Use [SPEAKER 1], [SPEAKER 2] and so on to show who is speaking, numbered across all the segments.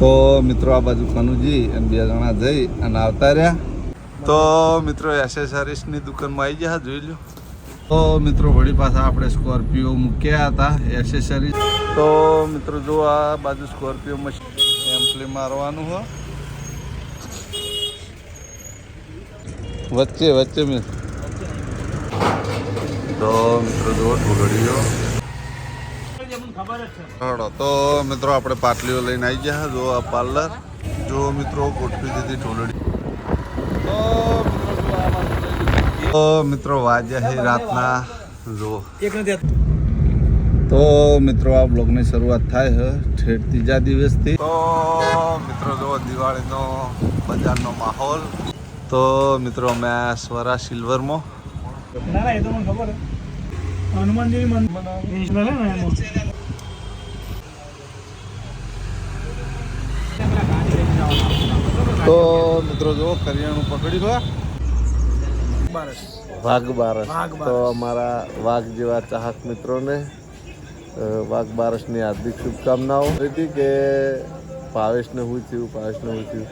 [SPEAKER 1] તો મિત્રો આ બાજુ કનુજી અને બે જણા જઈ અને આવતા રહ્યા. તો મિત્રો એસેસરીઝની દુકાનમાં આવી ગયા, જોઈ લો. તો મિત્રો વળી પાછા આપણે સ્કોર્પિયો મૂક્યા હતા એસેસરીઝ. તો મિત્રો જો આ બાજુ સ્કોર્પિયો મશીન એમ્પલી મારવાનું હોય વચ્ચે વચ્ચે મેં. તો મિત્રો જો ઢોલડીઓ. તો મિત્રો આપણે પાટલીઓ લઈને આવી ગયા. જો આ પાર્લર જો મિત્રો ગોઠવી દીધી ઢોલડી. તો મિત્રો વાગ્યા છે રાતના જો. તો મિત્રો આ બ્લોગની શરૂઆત થાય છે ઠેઠ ત્રીજા દિવસથી. તો મિત્રો જો દિવાળીનો બજારનો માહોલ. તો મિત્રો અમે સ્વરા સિલ્વરમાં.
[SPEAKER 2] ના એ તો મને ખબર હે હનુમાનજી
[SPEAKER 1] તો મિત્રો જો કરિયાણું પકડી વાઘ બારસ. તો અમારા વાઘ જેવા ચાહક મિત્રોને વાઘ બારસની હાર્દિક શુભકામનાઓ હતી કે ભાવેશને શું થયું.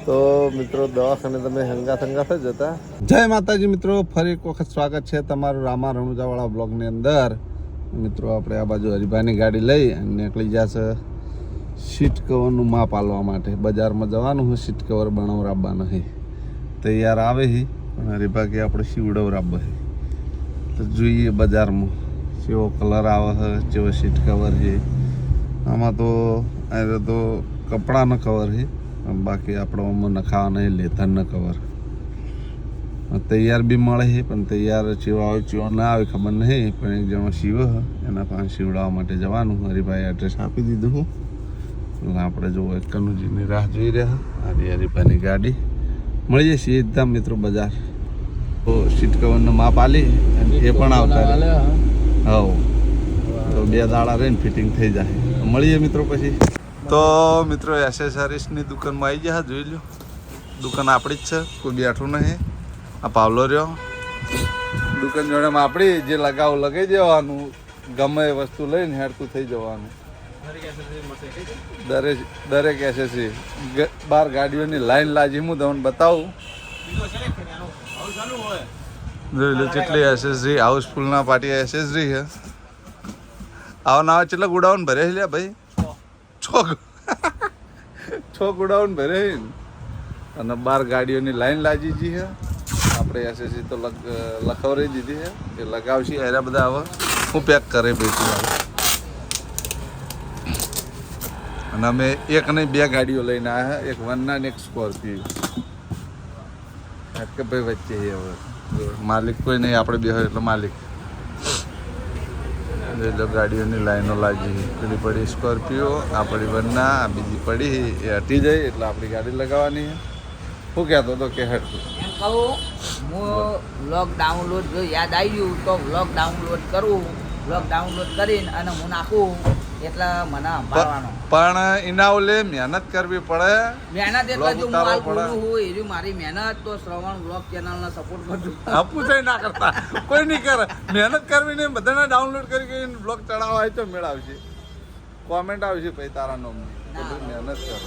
[SPEAKER 1] તો મિત્રો દવાખાને તમે હંગાથ જ હતા. જય માતાજી મિત્રો, ફરી એક વખત સ્વાગત છે તમારું રામા રણુજાવાળા બ્લોગની અંદર. મિત્રો આપણે આ બાજુ હરિભાઈની ગાડી લઈ અને નીકળી જશે સીટ કવરનું માપ આલવા માટે. બજારમાં જવાનું હોય, સીટ કવર બનાવરાવવાનો છે. તૈયાર આવે છે પણ હરિભા કે આપણે સીવડાવરાવવા છે. તો જોઈએ બજારમાં કેવો કલર આવે છે, કેવો સીટ કવર છે. આમાં તો કપડાનો કવર છે, બાકી આપણોમાં નખાવા નહીં લેધરના કવર. તૈયાર બી મળે છે પણ તૈયાર ચેવા આવે ચેવા ના આવે ખબર નહીં. પણ એક જણો સીવે એના પાસે સીવડાવવા માટે જવાનું. હરિભાઈ એડ્રેસ આપી દીધું હું. એટલે આપણે જો કનુજીની રાહ જોઈ રહ્યા. હરિભાઈની ગાડી મળી જશે એકદમ મિત્રો બજાર. તો સીટ કવરનું માપ આલી એ પણ આવતા હવ. તો 2 દાડા રહીને ફિટિંગ થઈ જાય. મળીએ મિત્રો પછી. તો મિત્રો એસેસરીઝની દુકાનમાં આવી ગયા, જોઈ લો. દુકાન આપણી જ છે, કોઈ બેઠું નહીં. આ પાવલો રહ્યો દુકાન જોડે આપણી. જે લગાવું લગાવી દેવાનું, ગમે એ વસ્તુ લઈને હેડતું થઈ જવાનું. દરેક એસેસરી 12 ગાડીઓની લાઈન લાજી. હું તમને બતાવું. જોઈ લો કેટલી એસેસરી હાઉસફુલના પાટી એસેસરી છે. આવા કેટલા ગુડાઉન ભરે છે ભાઈ. છ ગુડાઉન ભરે અને 12 ગાડીઓની લાઈન લાજી છે. આપણે એસએસસી તો લખાવરી દીધી છે એ લગાવશે. એરા બધા હવે હું પેક કરે બેસી આવે. અને અમે એક નહીં 2 ગાડીઓ લઈને આવ્યા, એક વનના ને એક સ્કોર્પિયો. કે ભાઈ વચ્ચે હવે માલિક કોઈ નહીં, આપણે બે હોય એટલે માલિક. ગાડીઓની લાઈનો લાગી. પેલી પડી સ્કોર્પિયો, આ પડી વરના, આ બીજી પડી એ હટી જાય એટલે આપણી ગાડી લગાવવાની. શું કહેતો હતો કે હટતું
[SPEAKER 3] એમ કહું હું વ્લોગ ડાઉનલોડ જો યાદ આવ્યું તો વ્લોગ ડાઉનલોડ કરું. વ્લોગ ડાઉનલોડ કરીને અને હું નાખું એટલે મને સંભાળવાનો.
[SPEAKER 1] પણ એના ઓલે મહેનત કરવી પડે.
[SPEAKER 3] મહેનત એટલે જો હું હાલ બોલું હું એવી મારી મહેનત તો શ્રવણ વ્લોગ ચેનલને સપોર્ટ કરજો.
[SPEAKER 1] આપું થઈ ના કરતા કોઈ નહીં કરે. મહેનત કરવી નહીં, બધાને ડાઉનલોડ કરી બ્લોગ ચડાવવા હોય તો મેળવશે, કોમેન્ટ આવશે પછી તારા નામની. મહેનત કરો.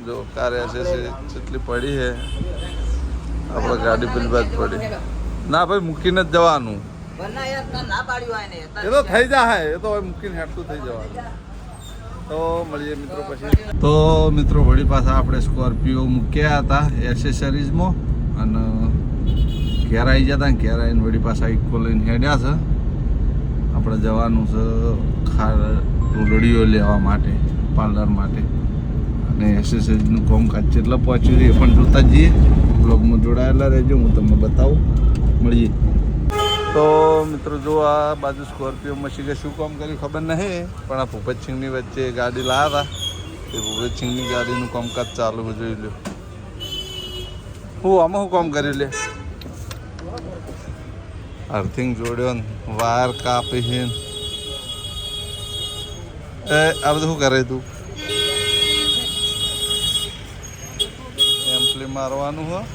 [SPEAKER 1] જો કાર એસેસરી જેટલી પડી છે આપણે ગાડી પેલી બાદ પડી ના ભાઈ મૂકીને જ જવાનું. એ તો થઈ જાય, એ તો મૂકીને હેઠતું થઈ જવાનું. તો મળીએ મિત્રો પછી. તો મિત્રો વળી પાછા આપણે સ્કોર્પિયો મૂક્યા હતા એસેસરીઝમાં અને ઘેર આવી જતા ને ઘેર આવીને વળી પાછા ઇકો લઈને હેડ્યા છે. આપણે જવાનું છે ઢોલડીઓ લેવા માટે, પાર્લર માટે. અને એસેસરીઝનું કામકાજ કેટલા પહોંચ્યું એ પણ જોતા જઈએ. બ્લોગમાં જોડાયેલા રહેજો, હું તમને બતાવું. મળીએ. તો મિત્રો જો આ બાજુ સ્કોર્પિયો મશીને શું કામ કર્યું ખબર નહીં, પણ આ ભૂપતસિંહની વચ્ચે ગાડી લાવ્યા હતા. એ ભૂપતસિંહની ગાડીનું કામકાજ ચાલુ જોઈ લો. આમાં શું કામ કર્યું લે? અર્થિંગ જોડ્યો ને, વાયર કાપી છે. આ બધું શું કરે તું? એમ્પલી મારવાનું હોય.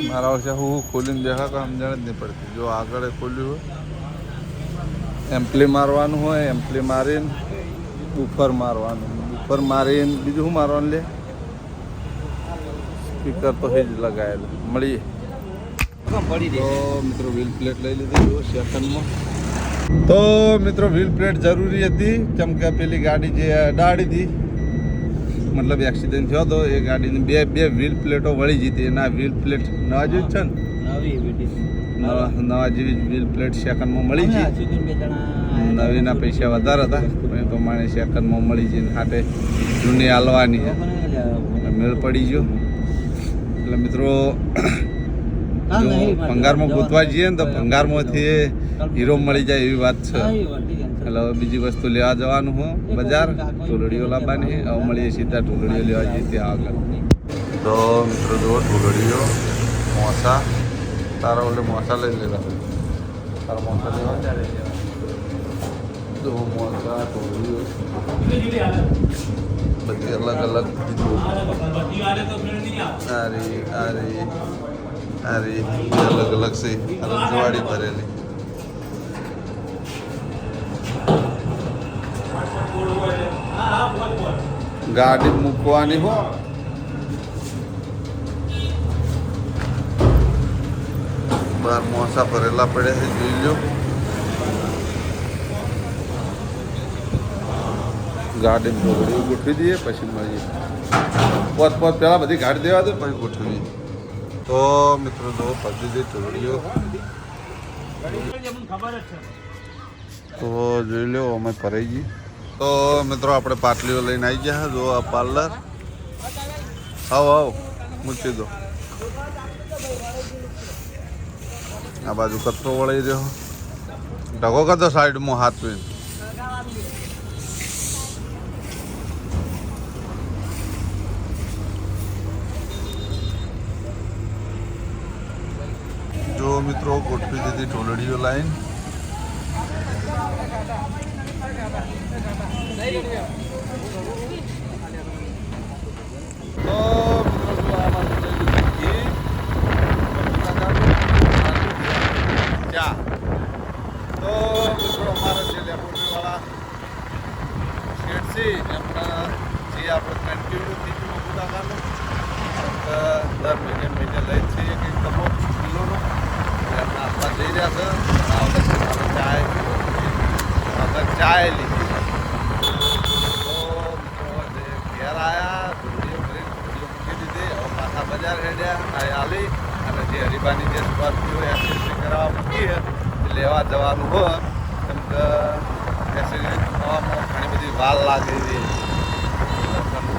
[SPEAKER 1] મારા વર્ષે હું ખોલીને દેખા કે સમજણ જ નહીં પડતી. જો આગળ ખોલ્યું હોય એમ્પ્લી મારવાનું હોય, એમ્પ્લી મારીને બુફર મારવાનું, બુફર મારીને બીજું શું મારવાનું લે, સ્પીકર તો એ જ લગાવેલું. મળીએ. તો મિત્રો વ્હીલ પ્લેટ લઈ લીધી સેકન્ડમાં. તો મિત્રો વ્હીલ પ્લેટ જરૂરી હતી કેમ કે પેલી ગાડી જે અડાડી હતી, મતલબ એક્સિડન્ટ થયો હતો, એ ગાડીની બે વ્હીલ પ્લેટો વળી જતી. એના વ્હીલ પ્લેટ નવા જેવી છે ને, નવા જેવી વ્હીલ પ્લેટ સેકન્ડમાં મળી છે. નવીના પૈસા વધારે હતા પણ એ પ્રમાણે સેકન્ડમાં મળી જઈને હાટે જૂની હાલવાની મેળ પડી ગયો. એટલે મિત્રો જો ભંગારમાં ગોતવા જઈએ ને તો ભંગારમાંથી હીરો મળી જાય એવી વાત છે. એટલે હવે બીજી વસ્તુ લેવા જવાનું હું બજાર, ઢોલડીઓ લાવવાની. હવે મળીએ સીધા ઢોલડીઓ લેવા જઈએ ત્યાં આગળ. તો મિત્રો જો ઢોલડીઓ મોસા, તારા ઓલે મોસા લઈ લેલા, તારા મોસા લેવા જો મોસા ઢોલડીઓ બધી અલગ અલગ અરે અલગ અલગ છે. રજવાડી ભરેલી ગાડી મૂકવાની હો. બાર મોસા ભરેલા પડ્યા છે, જોઈ લો. ગાડી ઢોકળી ગોઠવી દઈએ પછી મળીએ. પોત પહેલાં બધી ગાડી દેવા દે પછી ગોઠવીએ. તો મિત્રો જો બધી જે ઢોકળીઓ તો જોઈ લો અમે ફરાઈ ગઈ. તો મિત્રો આપણે પાટલીઓ લઈને આવી ગયા. જો આ પાર્લર, આવો મૂકી દો. આ બાજુ કચરો વળી રહ્યો, ઢગો કરતો સાઈડમાં હાથ પીને. જો મિત્રો ગોઠવી દીધી ઢોલડીઓ લાઈન. તો ચા તો મિત્રો અમારા જે લેબોરેટરીવાળા શેઠ છે એમના જે આપણે કન્ટિન્યુ થઈ ગયું બુટાકાનું દર મહિને લઈ જ છીએ કંઈક તમો કિલોનો એમના આપવા જઈ રહ્યા છે. ચાય લીધી. તો મિત્રો જે ઘેર આવ્યા વિડીયો કરી મૂકી દીધી. હવે પાછા બજાર હેડ્યા આલી અને જે હરીબાની જે સ્કોર્પિયો એક્સેસરી કરાવવા મૂકી છે એ લેવા જવાનું હોય કેમ કે એક્સેસરી થવામાં ઘણી બધી વાર લાગે છે.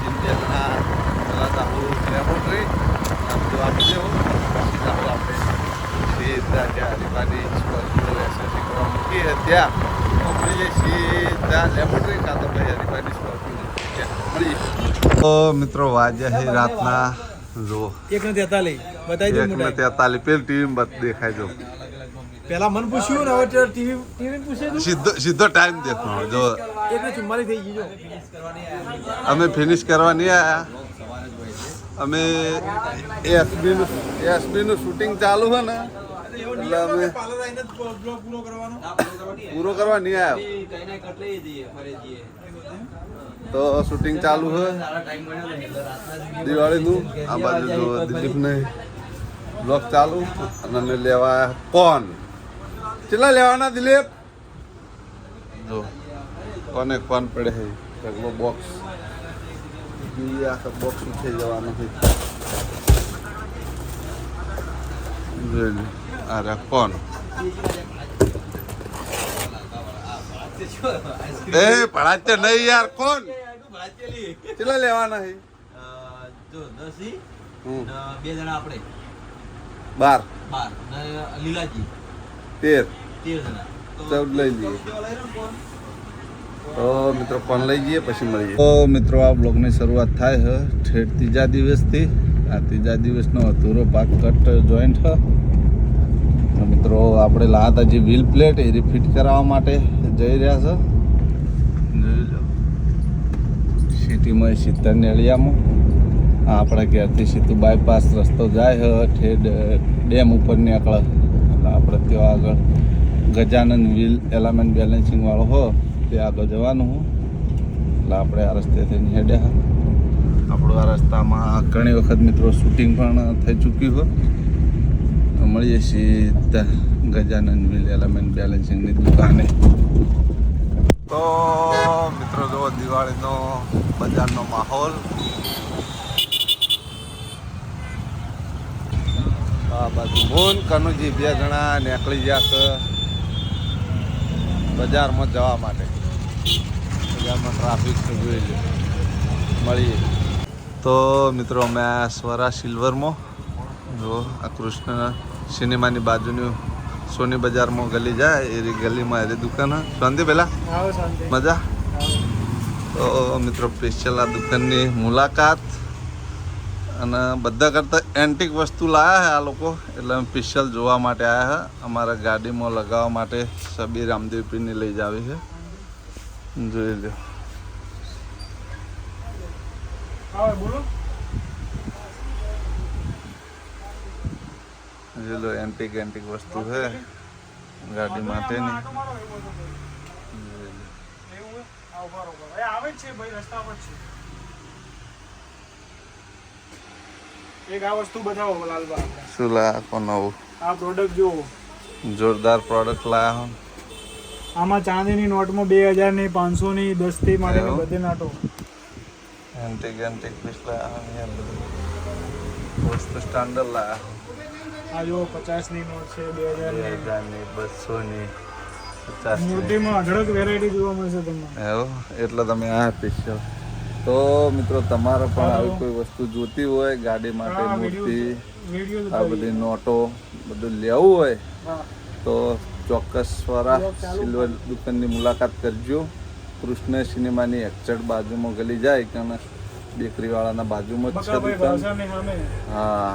[SPEAKER 1] ઇન્ડિયનના પહેલાં આપણું લેબોરેટરી આ બધું આપી દેવું પછી આપણે સીધા ત્યાં હરીબાની સ્કોર્પિયો એક્સેસરી કરવા મૂકી છે ત્યાં મળીએ સીધા લેબોરેટરી કાં તો ભાઈ હરીબાની સ્કોર્પિયો મળીએ. તો મિત્રો વાગ્યા છે રાતના જો
[SPEAKER 2] 1:43 બતાવી દો.
[SPEAKER 1] 1:43 પેલી ટીવી દેખાય જો.
[SPEAKER 2] પહેલા મન પૂછ્યું ને હવે ટીવી પૂછે
[SPEAKER 1] સીધો ટાઈમ દેખવાનો જો
[SPEAKER 2] 1:44 થઈ ગઈ. જો
[SPEAKER 1] અમે ફિનિશ કરવા નહીં આવ્યા. અમે એસબીનું શૂટિંગ ચાલુ છે ને એટલે અમે પૂરો કરવા નહીં આવ્યા. તો શૂટિંગ ચાલુ છે દિવાળીનું. આ બાજુ જો દિલીપને બ્લોગ ચાલુ અને અમે લેવા કોન કેટલા લેવાના દિલીપ જો કોને કોન પડે છે સગલો બોક્સ આખા બોક્સ ઉઠી જવાનો છે. જોઈ લે આ રહ્યા કોન. એ પડાતે નહીં યાર કોણ કેટલા લેવાના છે?
[SPEAKER 3] જો 10 બે જણા આપણે
[SPEAKER 1] 12
[SPEAKER 3] લીલાજી
[SPEAKER 1] 13
[SPEAKER 3] જણા
[SPEAKER 1] 14 લઈ લઈએ. તો મિત્રો કોણ લઈ જઈએ પછી મળીએ. તો મિત્રો આ બ્લોગની શરૂઆત થાય છે ઠેઠ ત્રીજા દિવસથી. આ ત્રીજા દિવસનો અધૂરો ભાગ કટ જોઈન્ટ છે. મિત્રો આપણે લાતા જે વ્હીલ પ્લેટ એ રિફિટ કરાવવા માટે જઈ રહ્યા છે. સિટીમાં 70 એરિયામાં આપણા ઘેરથી સીધું બાયપાસ રસ્તો જાય છે ઠેઠ ડેમ ઉપર નીકળે એટલે આપણે ત્યાં આગળ ગજાનંદ વ્હીલ એલામેન્ટ બેલેન્સિંગ વાળો હો તે આગળ જવાનું હો એટલે આપણે આ રસ્તે થઈને હેડ્યા આપણું આ રસ્તામાં ઘણી વખત મિત્રો શૂટિંગ પણ થઈ ચૂક્યું હો મળીએ સીધા ગજાનંદ વ્હીલ એલામેન્ટ બેલેન્સિંગની દુકાને. તો મિત્રો જો દિવાળીનો બજારનો માહોલ આ બાજુ મોન કનુજી બે જણા નીકળી ગયા છે બજારમાં જવા માટે. બજારમાં ટ્રાફિક જોઈ લે મળીએ. તો મિત્રો અમે આ સ્વરા સિલ્વરમાં જો આ કૃષ્ણ સિનેમાની બાજુની સોની બજારમાં ગલી જાય એ ગલીમાં એરી દુકાન શાંતિ પહેલા મજા. તો મિત્રો સ્પેશિયલ આ દુકાનની મુલાકાત અને બધા કરતાં એન્ટિક વસ્તુ લાવ્યા છે આ લોકો એટલે અમે સ્પેશિયલ જોવા માટે આવ્યા છે. અમારા ગાડીમાં લગાવવા માટે સબીર રામદેવપીરની લઈ જાવી છે જોઈ લો. જોઈ લો એન્ટિક વસ્તુ છે ગાડી માટેની.
[SPEAKER 2] એક આ વસ્તુ બતાવો લાલબા.
[SPEAKER 1] શું લાવો નવું?
[SPEAKER 2] આ પ્રોડક્ટ જુઓ,
[SPEAKER 1] જોરદાર પ્રોડક્ટ લાયા.
[SPEAKER 2] આમાં ચાંદીની નોટમાં 2000 ની 500 ની 10 થી માંડીને
[SPEAKER 1] એવું?
[SPEAKER 2] બધે નાટો.
[SPEAKER 1] એન્ટિક પીસ લાયા વસ્તુ સ્ટાન્ડર્ડ લાયા.
[SPEAKER 2] આ જો 50 ની નોટ છે, 2000 ની,
[SPEAKER 1] 200 ની, 50 ની.
[SPEAKER 2] મૂર્તિમાં અઢળક વેરાયટી જોવા મળશે તમને.
[SPEAKER 1] એવું એટલે તમે આ સ્પેશિયલ. તો મિત્રો તમારે પણ આવી કોઈ વસ્તુ જોતી હોય ગાડી માટે, મૂર્તિ,
[SPEAKER 2] વિડીયો
[SPEAKER 1] આ બધી નોટો બધું લેવું હોય
[SPEAKER 2] હા
[SPEAKER 1] તો ચોક્કસ સ્વરા સિલ્વર દુકાનની મુલાકાત કરજો. કૃષ્ણ સિનેમાની એક્ઝેક્ટ બાજુમાં ગલી જાય કે બેકરીવાળાના બાજુમાં જ છે
[SPEAKER 2] બકાભાઈ
[SPEAKER 1] દુકાન.
[SPEAKER 2] ભાષાની સામે.
[SPEAKER 1] હા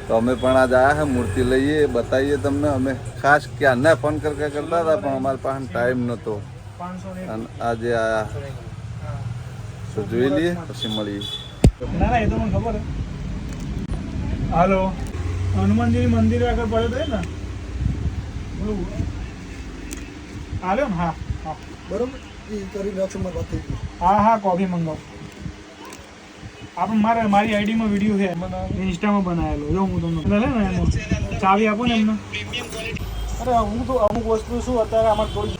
[SPEAKER 1] તો અમે પણ આજ આવ્યા છે મૂર્તિ લઈએ બતાવીએ તમને. અમે ખાસ ક્યારના ફોન કરતા હતા પણ અમારી પાસે ટાઈમ નહોતો
[SPEAKER 2] 500 ની.
[SPEAKER 1] અને આજે આયા તો જોઈ લઈએ પછી મળીએ.
[SPEAKER 2] ના એ તો મને ખબર હે. હાલો, હનુમાનજીની મંદિર આગળ પડ્યો તો ને બોલું હાલ્યો ને. હા હા
[SPEAKER 4] બરોબર એ કરી નાખશોમાં વાત થઈ ગઈ.
[SPEAKER 2] હા કોફી મંગાવો. આપણે મારી આઈડીમાં વિડીયો છે ઇન્સ્ટામાં બનાવેલો જો હું તમને લે ને એમાં ચાવી આપો ને એમને. અરે હું તો અમુક વસ્તુ શું અત્યારે આમાં થોડી.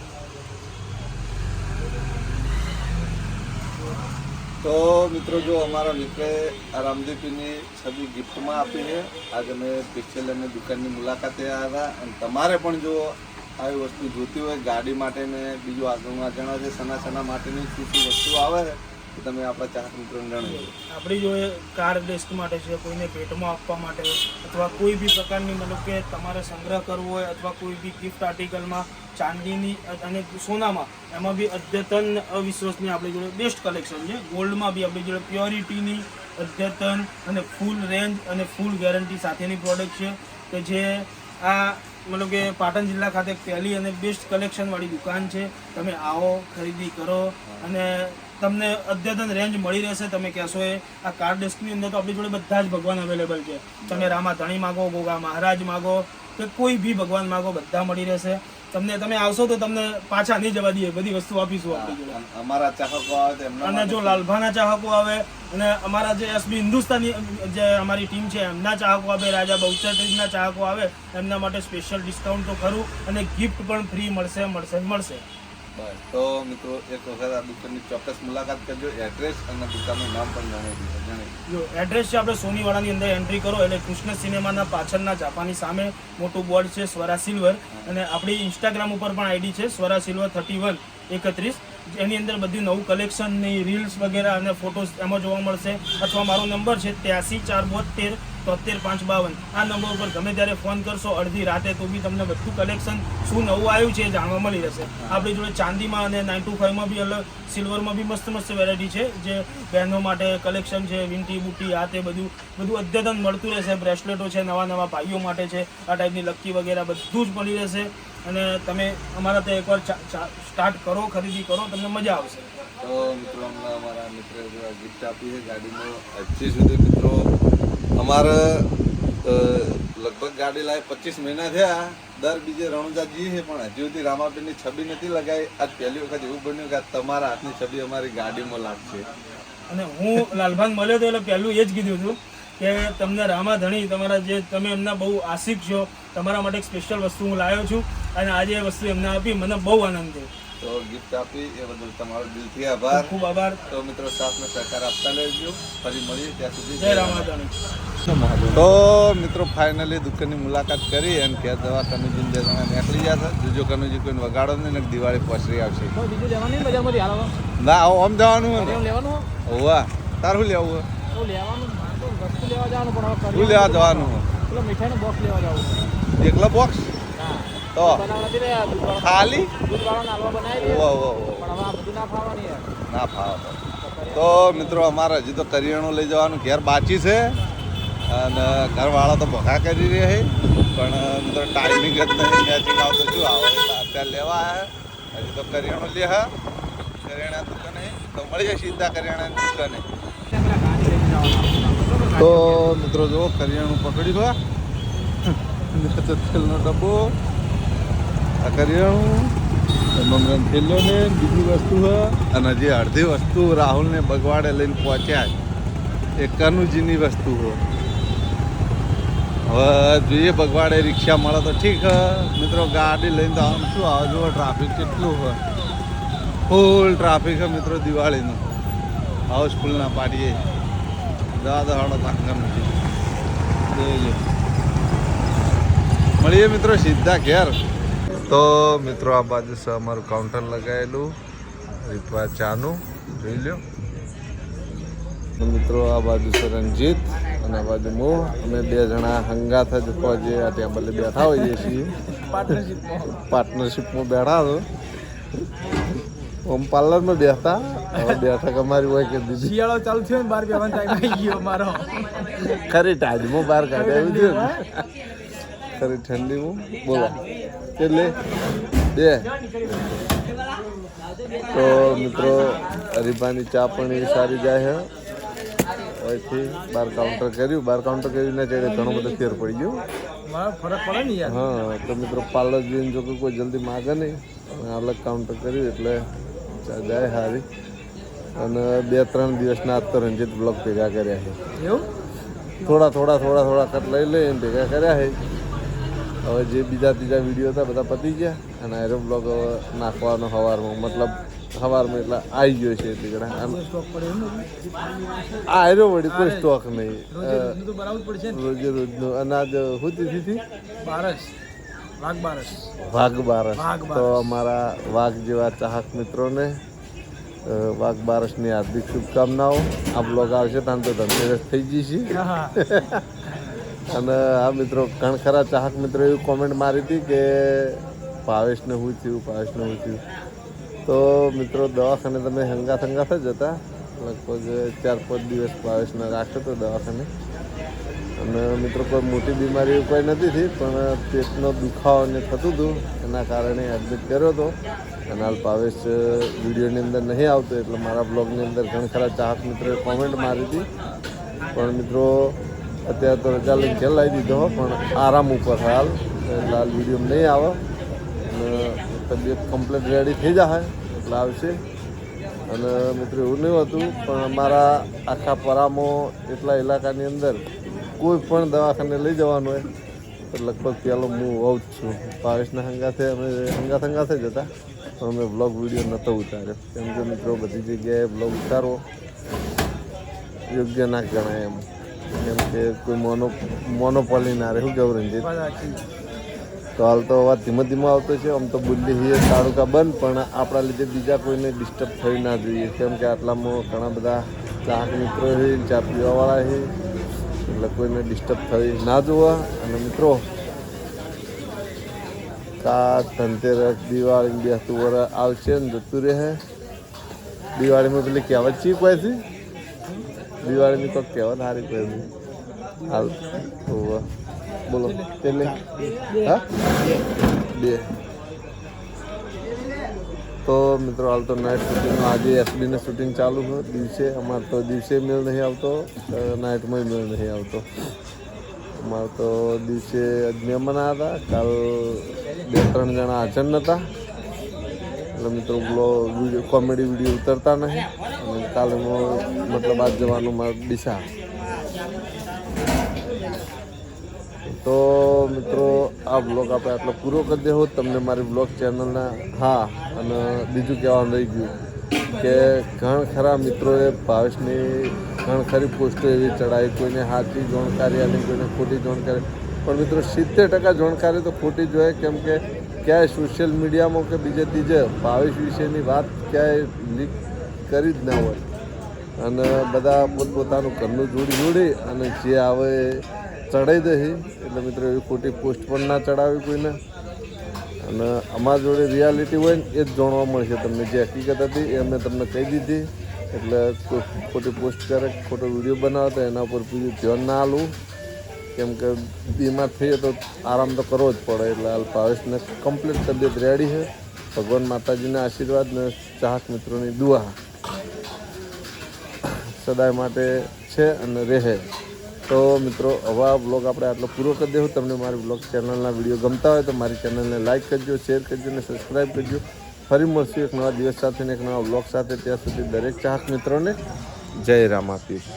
[SPEAKER 1] તો મિત્રો જો અમારા મિત્રે રામદેવપીરની છબી ગિફ્ટમાં આપી છે. આજે અમે સ્પેશિયલ એમની દુકાનની મુલાકાતે આવ્યા અને તમારે પણ જો આવી વસ્તુ જોતી હોય ગાડી માટે ને બીજું આગળમાં જણાવશે સના માટેની શું વસ્તુ આવે છે તો તમે આપણા ચાહક મિત્રોને જણાવજો.
[SPEAKER 2] આપણી જો કાર ડેસ્ક માટે છે, કોઈને ભેટમાં આપવા માટે અથવા કોઈ બી પ્રકારની મતલબ કે તમારે સંગ્રહ કરવો હોય અથવા કોઈ બી ગિફ્ટ આર્ટિકલમાં ચાંદીની અને સોનામાં એમાં બી અદ્યતન અવિશ્વસનીય આપણી જોડે બેસ્ટ કલેક્શન છે. ગોલ્ડમાં બી આપણી જોડે પ્યોરિટીની અદ્યતન અને ફૂલ રેન્જ અને ફૂલ ગેરંટી સાથેની પ્રોડક્ટ છે કે જે આ મતલબ કે પાટણ જિલ્લા ખાતે પહેલી અને બેસ્ટ કલેક્શનવાળી દુકાન છે. તમે આવો, ખરીદી કરો અને તમને અદ્યતન રેન્જ મળી રહેશે. તમે કહેશો એ આ કાર ડેસ્કની અંદર તો આપણી જોડે બધા જ ભગવાન અવેલેબલ છે. તમે રામા ધણી માગો, ગોગા મહારાજ માગો કે કોઈ બી ભગવાન માગો બધા મળી રહેશે તમને. તમે આવશો તો તમને પાછા નહીં જવા દઈએ, બધી વસ્તુ આપીશું આપણી જોડે.
[SPEAKER 1] અમારા ચાહકો આવે તો એમના
[SPEAKER 2] અને જો લાલભાના ચાહકો આવે અને અમારા જે એસબી હિન્દુસ્તાની જે અમારી ટીમ છે એમના ચાહકો આવે, રાજા બહુચરના ચાહકો આવે એમના માટે સ્પેશિયલ ડિસ્કાઉન્ટ તો ખરું અને ગિફ્ટ પણ ફ્રી મળશે.
[SPEAKER 1] બસ તો મિત્રો એક વખત આ દુકાનની ચોક્કસ મુલાકાત કરજો. એડ્રેસ અને દુકાનનું નામ પણ જણાવી.
[SPEAKER 2] જો એડ્રેસ છે આપણે સોનીવાડાની અંદર એન્ટ્રી કરો એટલે કૃષ્ણ સિનેમાના પાછળના ઝાપાની સામે મોટું બોર્ડ છે સ્વરા સિલ્વર અને આપણી ઇન્સ્ટાગ્રામ ઉપર પણ આઈડી છે સ્વરા સિલ્વર 3131. એની અંદર બધી નવું કલેક્શનની રીલ્સ વગેરે અને ફોટોઝ એમાં જોવા મળશે. અથવા મારો નંબર છે 83 472 73 552. આ નંબર ઉપર ગમે ત્યારે ફોન કરશો અડધી રાતે તો બી તમને બધું કલેક્શન શું નવું આવ્યું છે એ જાણવા મળી રહેશે. આપણી જોડે ચાંદીમાં અને 925માં બી અલગ, સિલ્વરમાં બી મસ્ત વેરાયટી છે જે બહેનો માટે કલેક્શન છે, વીંટી બુટી આ તે બધું અદ્યતન મળતું રહેશે. બ્રેસલેટો છે નવા ભાઈઓ માટે છે, આ ટાઈપની લક્કી વગેરે બધું જ મળી રહેશે. અને તમે અમારા ત્યાં એકવાર સ્ટાર્ટ કરો, ખરીદી કરો, તમને મજા આવશે.
[SPEAKER 1] તો મિત્રો અમને અમારા મિત્રે ગિફ્ટ આપી છે ગાડીમાં. હજી સુધી મિત્રો અમારે લગભગ ગાડી લાવે 25 મહિના થયા. દર બીજે રણુજા જઈએ છે પણ હજુ સુધી રામાબેનની છબી નથી લગાવી. આજ પહેલી વખત એવું બન્યું કે તમારા હાથની છબી અમારી ગાડીમાં લાગશે.
[SPEAKER 2] અને હું લાલભાંગ મળ્યો હતો એટલે પહેલું એ જ કીધું હતું કે તમને રામા ધણી તમારા જે તમે એમના બહુ આશિક છો, તમારા માટે એક સ્પેશિયલ વસ્તુ હું લાવ્યો છું અને આજે એ વસ્તુ એમને આપી મને બહુ આનંદ થયો.
[SPEAKER 1] તો ગિફ્ટ આપી એ બદલ તમારો દિલથી આભાર.
[SPEAKER 2] ખૂબ આભાર.
[SPEAKER 1] તો મિત્રો સાથને સહકાર આપતા રહેજો. ફરી મળીએ ત્યાં સુધી
[SPEAKER 2] જય રામા ધણી.
[SPEAKER 1] તો મિત્રો ફાઇનલી દુકાનની મુલાકાત કરી અને કે દવા કનુજી બે જણા નીકળી ગયા હતા. જોજો કનુજી કોઈને વગાડો નહીં ને દિવાળી પોસરી આવશે. ના આમ જવાનું હોવા તારું લેવું શું લેવા જવાનું એકલા બોક્સ તો ખાલી ના ફાવ. તો મિત્રો અમારે હજી તો કરિયાણું લઈ જવાનું ઘેર બાકી છે અને ઘરવાળા તો ભોગા કરી રહ્યા છે પણ મિત્રો ટાઈમિંગ જ નહીં મેચિંગ આવતો શું આવે અત્યારે લેવા આવ્યા. હજી તો કરિયાણું લે હા કરિયાણા દુકાને તો મળી જાય સીધા કરિયાણાની દુકાને. તો મિત્રો જો કરિયાણું પકડ્યું હા તેલનો ડબ્બો આ કરિયાણું મમરાનો થેલો ને બીજી વસ્તુ હા અને હજી અડધી વસ્તુ રાહુલને બગવાડે લઈને પહોંચ્યા એ કનુજીની વસ્તુ હો. હવે જોઈએ બગવાડે રિક્ષા મળે તો ઠીક મિત્રો. ગાડી લઈને તો આમ શું આવે જો ટ્રાફિક કેટલું હોય ફૂલ ટ્રાફિક છે મિત્રો દિવાળીનું. હાઉસફુલ ના પાડીએ જવા તો હાડો તાંગર નથી જોઈ મળીએ મિત્રો સીધા ઘેર. તો મિત્રો આ બાજુ છે અમારું કાઉન્ટર લગાવેલું રીતવા ચાનું જોઈ લો. મિત્રો આ બાજુ છે રંજીત અને આ બાજુ મો અમે બે જણા હંગાથ જ જે આ ટેબલે બેઠા હોઈએ છીએ પાર્ટનરશીપમાં બેઠા હતો. ઓમ પાર્લરમાં બેસતા હવે બેઠક અમારી હોય કે દીદી
[SPEAKER 2] શિયાળો ચાલુ થયો ને બહાર બેવાનો ટાઈમ આવી ગયો મારો.
[SPEAKER 1] ખરી ટાઈમમાં બહાર કાઢ્યા છે ખરી ઠંડીમાં બોલો એટલે બે. તો મિત્રો હરીફાની ચા પણ એ સારી જાય છે. અહીંથી બાર કાઉન્ટર કર્યું ને ચડે ઘણો બધો ફેર પડી ગયો
[SPEAKER 2] ફરક પડે ને યાર.
[SPEAKER 1] હા તો મિત્રો પાર્લર જઈને જો કે કોઈ જલ્દી માગે નહીં અલગ કાઉન્ટર કર્યું એટલે ચા જાય સારી. અને 2-3 દિવસના આજ તો રંજીત બ્લોગ ભેગા કર્યા છે
[SPEAKER 2] એવું
[SPEAKER 1] થોડા કટ લઈ લઈને ભેગા કર્યા છે. હવે જે બીજા ત્રીજા વિડીયો હતા બધા પતી ગયા અને આયરો બ્લોગ હવે નાખવાનો સવારમાં મતલબ સવારમાં એટલે આવી ગયો છે એટલી ઘણા આયરો વળી કોઈ સ્ટોક નહીં રોજે રોજનું અનાજ સુધી વાઘ બારસ. તો અમારા વાઘ જેવા ચાહક મિત્રોને વાઘ બારસની હાર્દિક શુભકામનાઓ. આ બ્લોગ આવશે ત્યાં તો ધનતેરસ થઈ જશે. અને આ મિત્રો ઘણા ખરા ચાહક મિત્રો એવી કોમેન્ટ મારી હતી કે ભાવેશને શું થયું. તો મિત્રો દવાખાને તમે હંગાથ જ હતા લગભગ 4-5 દિવસ ભાવેશને રાખ્યો હતો દવાખાને. અને મિત્રો કોઈ મોટી બીમારી કોઈ નથી થઈ પણ પેટનો દુખાવો ને થતું હતું એના કારણે એડમિટ કર્યો હતો. અને હાલ ભાવેશ વિડીયોની અંદર નહીં આવતો એટલે મારા બ્લોગની અંદર ઘણા ખરા ચાહક મિત્રોએ કોમેન્ટ મારી હતી. પણ મિત્રો અત્યારે તો રજા લઈને ખેલ લાવી દીધો પણ આરામ ઉપર હાલ એટલે હાલ વિડીયો નહીં આવે અને તબિયત કમ્પ્લીટ રેડી થઈ જાય એટલે આવશે. અને મિત્રો એવું નહીં હતું પણ અમારા આખા પરામાં એટલા ઇલાકાની અંદર કોઈ પણ દવાખાને લઈ જવાનું હોય તો લગભગ પહેલો હું હોઉં જ છું. ભાવેશના હંગાથે જ હતા પણ અમે બ્લોગ વિડીયો નહોતો ઉતાર્યો કેમ કે મિત્રો બધી જગ્યાએ બ્લોગ ઉતારવો યોગ્ય ના ગણાય એમ કેમ કે કોઈ મોનોપોલી ના રહે. શું કેવું રંજીત? તો હાલ તો અવાજ ધીમો આવતો છે. આમ તો બુલ્લી હિયર તાલુકા બંધ પણ આપણા લીધે બીજા કોઈને ડિસ્ટર્બ થઈ ના જોઈએ કેમ કે આટલામાં ઘણા બધા ચાહક મિત્રો છે ચા પીવાવાળા છે એટલે કોઈને ડિસ્ટર્બ થઈ ના જોવા. અને મિત્રો કા ધનતેરસ દિવાળી બેસતું વરસ આવશે ને જતું રહે. દિવાળીમાં પેલી કહેવત ચી કોઈ છે દિવાળીની તો કહેવત સારી કોઈ હાલ બોલો પેલે હા 2. તો મિત્રો હાલ તો નાઇટ શૂટિંગનું આજે એસબીને શૂટિંગ ચાલુ છે દિવસે. અમારે તો દિવસે મેળ નહીં આવતો નાઇટમાં મેળ નહીં આવતો. અમારે તો દિવસે મહેમાન આવ્યા હતા, કાલ 2-3 જણા હાજર નહોતા, એટલે મિત્રો વિડીયો કોમેડી વિડીયો ઉતરતા નહીં. અને કાલે મતલબ આજ જવાનું મારે ડીસા. તો મિત્રો આ બ્લોગ આપણે આટલો પૂરો કરી દેવો. તમને મારી બ્લોગ ચેનલના હા અને બીજું કહેવાનું રહી ગયું કે ઘણા ખરા મિત્રોએ ભાવેશની ઘણી ખરી પોસ્ટો એવી ચડાવી, કોઈને સાચી જાણકારી આપી, કોઈને ખોટી જાણકારી. પણ મિત્રો 70% જાણકારી તો ખોટી જ હોય, કેમ કે ક્યાંય સોશિયલ મીડિયામાં કે બીજે ત્રીજે ભાવેશ વિશેની વાત ક્યાંય લીક કરી જ ના હોય. અને બધા પોતપોતાનું ઘરનું જોડી અને જે આવે ચડાવી દે. એટલે મિત્રો એવી ખોટી પોસ્ટ પણ ના ચડાવી કોઈને. અને અમારા જોડે રિયાલિટી હોય ને એ જ જાણવા મળશે તમને. જે હકીકત હતી એ અમે તમને કહી દીધી. એટલે કોઈ ખોટી પોસ્ટ કરે, ખોટો વિડીયો બનાવે તો એના ઉપર બીજું ધ્યાન ના આલવું, કેમ કે બીમાર થઈએ તો આરામ તો કરવો જ પડે. એટલે હાલ ભાવેશને કમ્પ્લીટ તબિયત રેડી છે. ભગવાન માતાજીના આશીર્વાદ ને ચાહક મિત્રોની દુઆ સદાય માટે છે અને રહે. તો મિત્રો હવે આ બ્લોગ આપણે આટલો પૂરો કરી દેવું. તમને મારી બ્લોગ ચેનલના વિડીયો ગમતા હોય તો મારી ચેનલને લાઇક કરજો, શેર કરજો અને સબસ્ક્રાઈબ કરજો. ફરી મળશું એક નવા દિવસ સાથે ને એક નવા બ્લોગ સાથે. ત્યાં સુધી દરેક ચાહક મિત્રોને જય રામ આપીશ.